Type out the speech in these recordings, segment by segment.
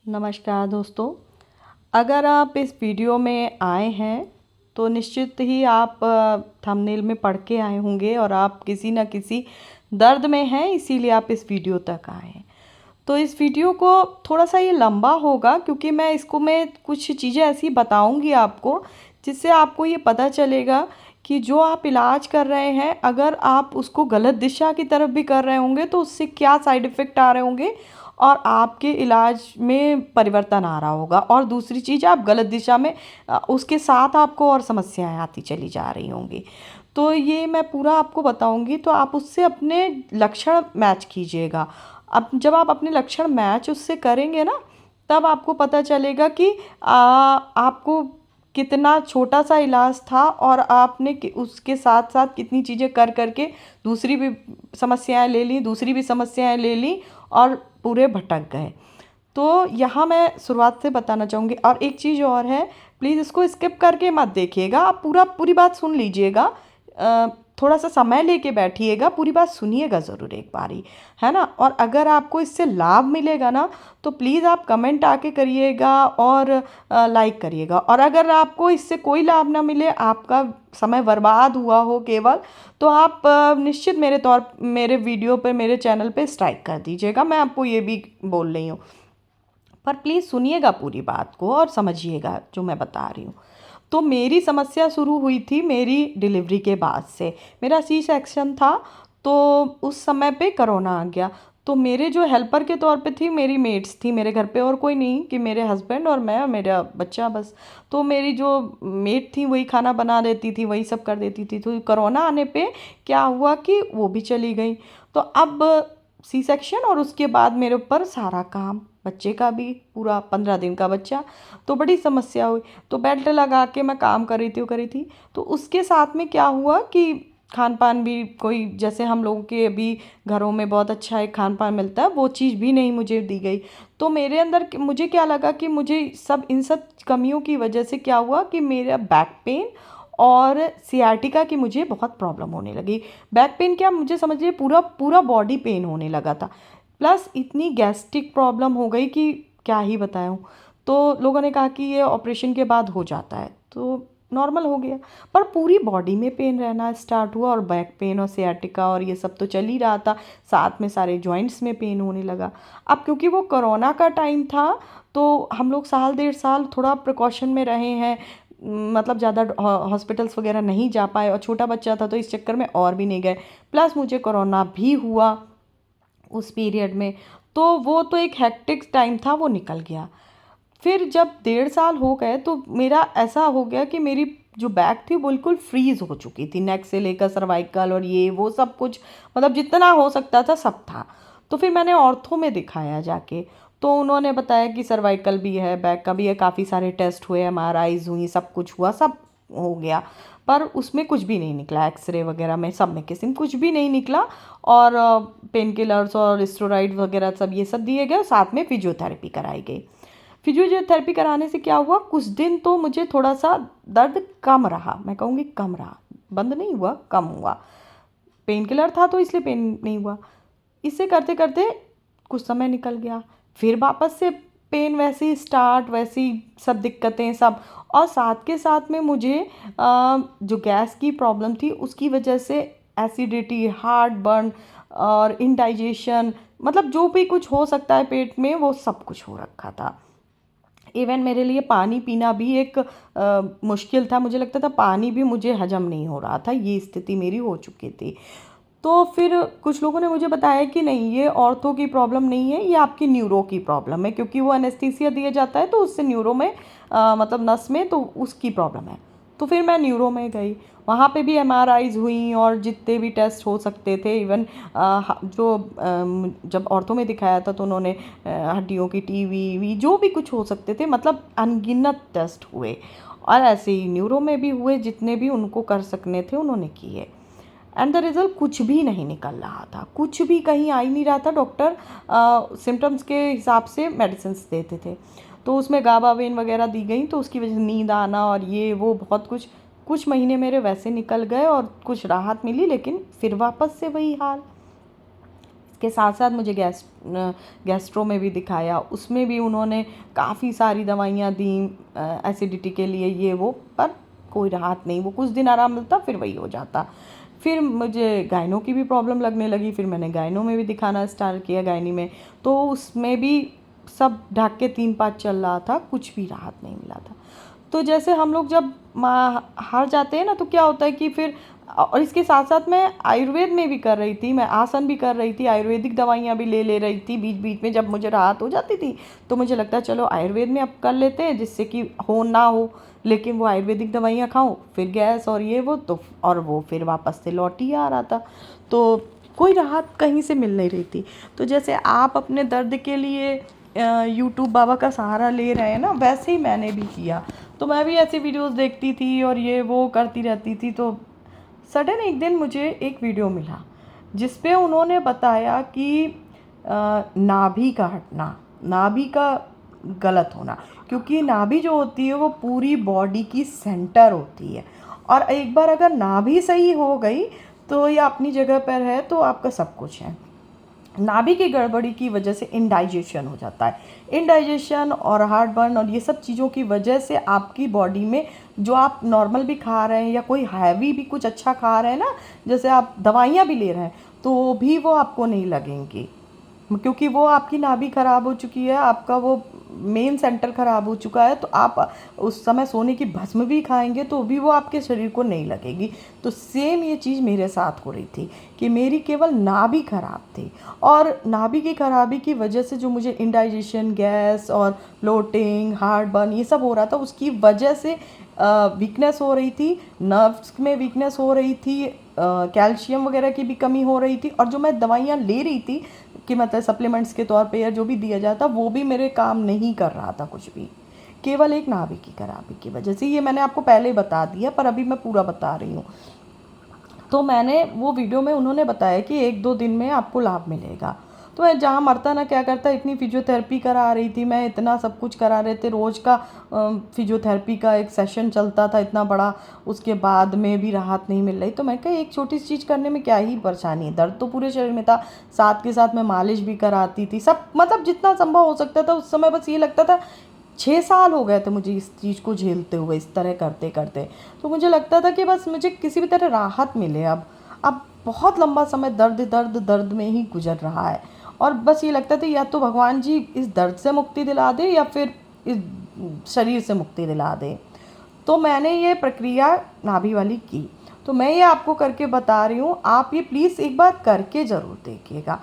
नमस्कार दोस्तों। अगर आप इस वीडियो में आए हैं तो निश्चित ही आप थंबनेल में पढ़ के आए होंगे और आप किसी न किसी दर्द में हैं, इसीलिए आप इस वीडियो तक आए हैं। तो इस वीडियो को थोड़ा सा ये लंबा होगा क्योंकि मैं कुछ चीज़ें ऐसी बताऊंगी आपको जिससे आपको ये पता चलेगा कि जो आप इलाज कर रहे हैं, अगर आप उसको गलत दिशा की तरफ भी कर रहे होंगे तो उससे क्या साइड इफ़ेक्ट आ रहे होंगे और आपके इलाज में परिवर्तन आ रहा होगा। और दूसरी चीज़, आप गलत दिशा में उसके साथ आपको और समस्याएं आती चली जा रही होंगी। तो ये मैं पूरा आपको बताऊंगी, तो आप उससे अपने लक्षण मैच कीजिएगा। अब जब आप अपने लक्षण मैच उससे करेंगे ना, तब आपको पता चलेगा कि आपको कितना छोटा सा इलाज था और आपने उसके साथ साथ कितनी चीज़ें कर करके दूसरी भी समस्याएं ले ली, दूसरी भी समस्याएं ले ली और पूरे भटक गए। तो यहाँ मैं शुरुआत से बताना चाहूँगी। और एक चीज़ और है, प्लीज़ इसको स्किप करके मत देखिएगा, आप पूरी बात सुन लीजिएगा। थोड़ा सा समय लेके बैठिएगा, पूरी बात सुनिएगा ज़रूर एक बारी, है ना। और अगर आपको इससे लाभ मिलेगा ना तो प्लीज़ आप कमेंट आके करिएगा और लाइक करिएगा। और अगर आपको इससे कोई लाभ ना मिले, आपका समय बर्बाद हुआ हो केवल, तो आप निश्चित मेरे वीडियो पे, मेरे चैनल पे स्ट्राइक कर दीजिएगा। मैं आपको ये भी बोल रही हूँ, पर प्लीज़ सुनिएगा पूरी बात को और समझिएगा जो मैं बता रही हूँ। तो मेरी समस्या शुरू हुई थी मेरी डिलीवरी के बाद से। मेरा सी सेक्शन था, तो उस समय पे कोरोना आ गया। तो मेरे जो हेल्पर के तौर पे थी, मेरी मेट्स थी मेरे घर पे, और कोई नहीं, कि मेरे हस्बैंड और मैं और मेरा बच्चा बस। तो मेरी जो मेट थी वही खाना बना देती थी, वही सब कर देती थी। तो कोरोना आने पे क्या हुआ कि वो भी चली गई। तो अब सी सेक्शन और उसके बाद मेरे ऊपर सारा काम, बच्चे का भी, पूरा 15 दिन का बच्चा। तो बड़ी समस्या हुई। तो बेल्ट लगा के मैं काम कर रही थी। तो उसके साथ में क्या हुआ कि खान पान भी कोई, जैसे हम लोगों के अभी घरों में बहुत अच्छा एक खान पान मिलता है, वो चीज़ भी नहीं मुझे दी गई। तो मेरे अंदर मुझे क्या लगा कि मुझे इन सब कमियों की वजह से क्या हुआ कि मेरा बैक पेन और सियाटिका की मुझे बहुत प्रॉब्लम होने लगी। बैक पेन क्या, मुझे समझिए पूरा पूरा बॉडी पेन होने लगा था। प्लस इतनी गैस्ट्रिक प्रॉब्लम हो गई कि क्या ही बताऊं। तो लोगों ने कहा कि ये ऑपरेशन के बाद हो जाता है, तो नॉर्मल हो गया। पर पूरी बॉडी में पेन रहना स्टार्ट हुआ, और बैक पेन और सियाटिका और ये सब तो चल ही रहा था, साथ में सारे जॉइंट्स में पेन होने लगा। अब क्योंकि वो कोरोना का टाइम था, तो हम लोग साल 1.5 साल थोड़ा प्रिकॉशन में रहे हैं, मतलब ज़्यादा हॉस्पिटल्स वगैरह नहीं जा पाए, और छोटा बच्चा था तो इस चक्कर में और भी नहीं गए। प्लस मुझे कोरोना भी हुआ उस पीरियड में। तो वो तो एक हेक्टिक टाइम था, वो निकल गया। फिर जब 1.5 साल हो गए तो मेरा ऐसा हो गया कि मेरी जो बैक थी बिल्कुल फ्रीज हो चुकी थी, नेक से लेकर सर्वाइकल और ये वो सब कुछ, मतलब जितना हो सकता था सब था। तो फिर मैंने ऑर्थो में दिखाया जाके। तो उन्होंने बताया कि सर्वाइकल भी है, बैक का भी है, काफ़ी सारे टेस्ट हुए, एमआरआईज हुई, सब कुछ हुआ, सब हो गया। पर उसमें कुछ भी नहीं निकला, एक्सरे वगैरह में, सब में किसी में कुछ भी नहीं निकला। और पेन किलर्स और स्टेरॉइड वगैरह सब ये सब दिए गए, साथ में फिजियोथेरेपी कराई गई। फिजियोथेरेपी कराने से क्या हुआ, कुछ दिन तो मुझे थोड़ा सा दर्द कम रहा, मैं कहूँगी कम रहा, बंद नहीं हुआ, कम हुआ। पेन किलर था तो इसलिए पेन नहीं हुआ। इसे करते करते कुछ समय निकल गया, फिर वापस से पेन वैसे ही स्टार्ट, वैसी सब दिक्कतें सब। और साथ के साथ में मुझे जो गैस की प्रॉब्लम थी उसकी वजह से एसिडिटी, हार्ट बर्न और इंडाइजेशन, मतलब जो भी कुछ हो सकता है पेट में वो सब कुछ हो रखा था। इवन मेरे लिए पानी पीना भी एक मुश्किल था, मुझे लगता था पानी भी मुझे हजम नहीं हो रहा था, ये स्थिति मेरी हो चुकी थी। तो फिर कुछ लोगों ने मुझे बताया कि नहीं, ये ऑर्थो की प्रॉब्लम नहीं है, ये आपकी न्यूरो की प्रॉब्लम है, क्योंकि वो एनेस्थीसिया दिया जाता है तो उससे न्यूरो में मतलब नस में, तो उसकी प्रॉब्लम है। तो फिर मैं न्यूरो में गई, वहाँ पे भी एमआरआईज हुई और जितने भी टेस्ट हो सकते थे। इवन जब ऑर्थो में दिखाया था तो उन्होंने हड्डियों की टीवी जो भी कुछ हो सकते थे, मतलब अनगिनत टेस्ट हुए। और ऐसे ही न्यूरो में भी हुए, जितने भी उनको कर सकने थे उन्होंने किए। एंड द रिज़ल्ट कुछ भी नहीं निकल रहा था, कुछ भी कहीं आ ही नहीं रहा था। डॉक्टर सिम्टम्स के हिसाब से मेडिसिन देते थे, तो उसमें गाबावेन वगैरह दी गई, तो उसकी वजह से नींद आना और ये वो बहुत कुछ महीने मेरे वैसे निकल गए और कुछ राहत मिली, लेकिन फिर वापस से वही हाल। के साथ साथ मुझे गैस्ट्रो में भी दिखाया, उसमें भी उन्होंने काफ़ी सारी दवाइयाँ दी एसिडिटी के लिए ये वो, पर कोई राहत नहीं। वो कुछ दिन आराम मिलता फिर वही हो जाता। फिर मुझे गायनो की भी प्रॉब्लम लगने लगी, फिर मैंने गायनो में भी दिखाना स्टार्ट किया, गायनी में। तो उसमें भी सब ढक के 3-5 चल रहा था, कुछ भी राहत नहीं मिला था। तो जैसे हम लोग जब हार जाते हैं ना, तो क्या होता है कि फिर, और इसके साथ साथ मैं आयुर्वेद में भी कर रही थी, मैं आसन भी कर रही थी, आयुर्वेदिक दवाइयाँ भी ले रही थी बीच बीच में। जब मुझे राहत हो जाती थी तो मुझे लगता है चलो आयुर्वेद में अब कर लेते हैं, जिससे कि हो ना हो। लेकिन वो आयुर्वेदिक दवाइयाँ खाऊं, फिर गैस और ये वो, तो और वो फिर वापस से लौट ही आ रहा था। तो कोई राहत कहीं से मिल नहीं रही थी। तो जैसे आप अपने दर्द के लिए यूट्यूब बाबा का सहारा ले रहे हैं ना, वैसे ही मैंने भी किया। तो मैं भी ऐसी वीडियोस देखती थी और ये वो करती रहती थी। तो सडन एक दिन मुझे एक वीडियो मिला जिस पे उन्होंने बताया कि नाभि का हटना, नाभि का गलत होना, क्योंकि नाभि जो होती है वो पूरी बॉडी की सेंटर होती है। और एक बार अगर नाभि सही हो गई तो या अपनी जगह पर है तो आपका सब कुछ है। नाभि की गड़बड़ी की वजह से इंडाइजेशन हो जाता है। इंडाइजेशन और हार्ट बर्न और ये सब चीज़ों की वजह से आपकी बॉडी में जो आप नॉर्मल भी खा रहे हैं या कोई हैवी भी कुछ अच्छा खा रहे हैं ना, जैसे आप दवाइयाँ भी ले रहे हैं, तो भी वो आपको नहीं लगेंगी, क्योंकि वो आपकी नाभि ख़राब हो चुकी है, आपका वो मेन सेंटर ख़राब हो चुका है। तो आप उस समय सोने की भस्म भी खाएंगे तो भी वो आपके शरीर को नहीं लगेगी। तो सेम ये चीज़ मेरे साथ हो रही थी कि मेरी केवल नाभि ख़राब थी, और नाभि की खराबी की वजह से जो मुझे इंडाइजेशन, गैस और ब्लोटिंग, हार्ट बर्न ये सब हो रहा था, उसकी वजह से वीकनेस हो रही थी, नर्व्स में वीकनेस हो रही थी, कैल्शियम वगैरह की भी कमी हो रही थी। और जो मैं दवाइयाँ ले रही थी कि मतलब सप्लीमेंट्स के तौर पे या जो भी दिया जाता, वो भी मेरे काम नहीं कर रहा था कुछ भी, केवल एक नाभि की खराबी की वजह से। ये मैंने आपको पहले ही बता दिया, पर अभी मैं पूरा बता रही हूँ। तो मैंने वो वीडियो में उन्होंने बताया कि 1-2 दिन में आपको लाभ मिलेगा। तो मैं जहाँ मरता ना क्या करता, इतनी फिजियोथेरेपी करा रही थी मैं, इतना सब कुछ करा रहे थे, रोज़ का फिजियोथेरेपी का एक सेशन चलता था इतना बड़ा, उसके बाद में भी राहत नहीं मिल रही। तो मैं कहा एक छोटी सी चीज़ करने में क्या ही परेशानी है, दर्द तो पूरे शरीर में था, साथ के साथ मैं मालिश भी कराती थी, सब मतलब जितना संभव हो सकता था उस समय। बस ये लगता था 6 साल हो गए थे मुझे इस चीज़ को झेलते हुए, इस तरह करते करते। तो मुझे लगता था कि बस मुझे किसी भी तरह राहत मिले। अब बहुत लंबा समय दर्द दर्द दर्द में ही गुजर रहा है, और बस ये लगता था या तो भगवान जी इस दर्द से मुक्ति दिला दे या फिर इस शरीर से मुक्ति दिला दे। तो मैंने ये प्रक्रिया नाभि वाली की, तो मैं ये आपको करके बता रही हूँ। आप ये प्लीज़ एक बार करके ज़रूर देखिएगा,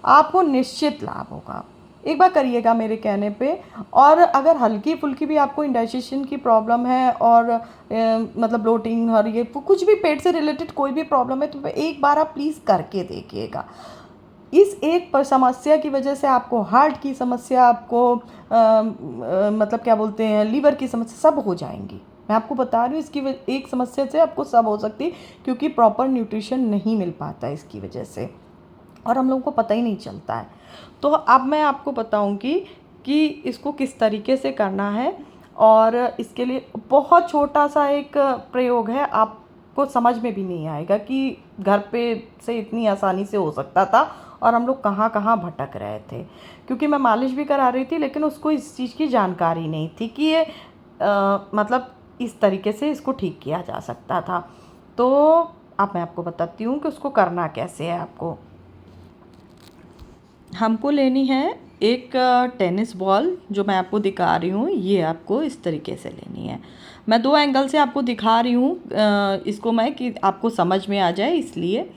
आपको निश्चित लाभ होगा। एक बार करिएगा मेरे कहने पे। और अगर हल्की फुल्की भी आपको इंडाइजेशन की प्रॉब्लम है और मतलब ब्लोटिंग और ये कुछ भी पेट से रिलेटेड कोई भी प्रॉब्लम है, तो एक बार आप प्लीज़ करके देखिएगा। इस एक पर समस्या की वजह से आपको हार्ट की समस्या, आपको मतलब क्या बोलते हैं, लीवर की समस्या सब हो जाएंगी। मैं आपको बता रही हूँ, इसकी एक समस्या से आपको सब हो सकती है, क्योंकि प्रॉपर न्यूट्रिशन नहीं मिल पाता इसकी वजह से, और हम लोगों को पता ही नहीं चलता है। तो अब मैं आपको बताऊंगी कि इसको किस तरीके से करना है। और इसके लिए बहुत छोटा सा एक प्रयोग है, आपको समझ में भी नहीं आएगा कि घर पे से इतनी आसानी से हो सकता था, और हम लोग कहाँ कहाँ भटक रहे थे। क्योंकि मैं मालिश भी करा रही थी, लेकिन उसको इस चीज़ की जानकारी नहीं थी कि ये मतलब इस तरीके से इसको ठीक किया जा सकता था। तो अब मैं आपको बताती हूँ कि उसको करना कैसे है। हमको लेनी है एक टेनिस बॉल, जो मैं आपको दिखा रही हूँ, ये आपको इस तरीके से लेनी है। मैं 2 एंगल से आपको दिखा रही हूँ इसको मैं, कि आपको समझ में आ जाए, इसलिए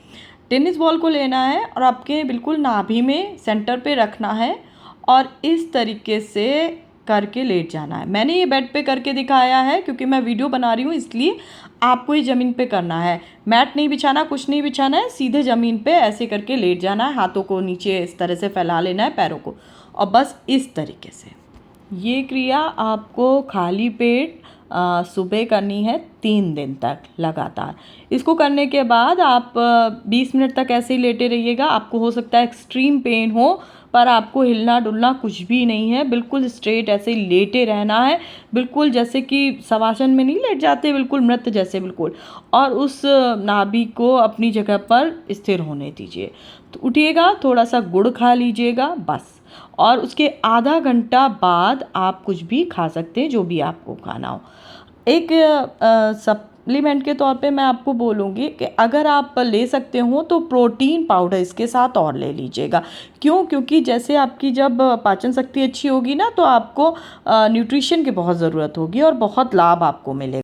टेनिस बॉल को लेना है और आपके बिल्कुल नाभि में सेंटर पे रखना है, और इस तरीके से करके लेट जाना है। मैंने ये बेड पे करके दिखाया है क्योंकि मैं वीडियो बना रही हूँ, इसलिए आपको ये ज़मीन पे करना है। मैट नहीं बिछाना, कुछ नहीं बिछाना है, सीधे ज़मीन पे ऐसे करके लेट जाना है। हाथों को नीचे इस तरह से फैला लेना है, पैरों को, और बस इस तरीके से। ये क्रिया आपको खाली पेट सुबह करनी है 3 दिन तक लगातार। इसको करने के बाद आप 20 मिनट तक ऐसे ही लेटे रहिएगा। आपको हो सकता है एक्सट्रीम पेन हो, पर आपको हिलना डुलना कुछ भी नहीं है, बिल्कुल स्ट्रेट ऐसे ही लेटे रहना है, बिल्कुल जैसे कि शवासन में नहीं लेट जाते, बिल्कुल मृत जैसे बिल्कुल। और उस नाभि को अपनी जगह पर स्थिर होने दीजिए। तो उठिएगा, थोड़ा सा गुड़ खा लीजिएगा बस, और उसके आधा घंटा बाद आप कुछ भी खा सकते हैं, जो भी आपको खाना हो। एक सप्लीमेंट के तौर पे मैं आपको बोलूँगी कि अगर आप ले सकते हो तो प्रोटीन पाउडर इसके साथ और ले लीजिएगा। क्यों? क्योंकि जैसे आपकी जब पाचन शक्ति अच्छी होगी ना, तो आपको न्यूट्रिशन की बहुत ज़रूरत होगी और बहुत लाभ आपको मिलेगा।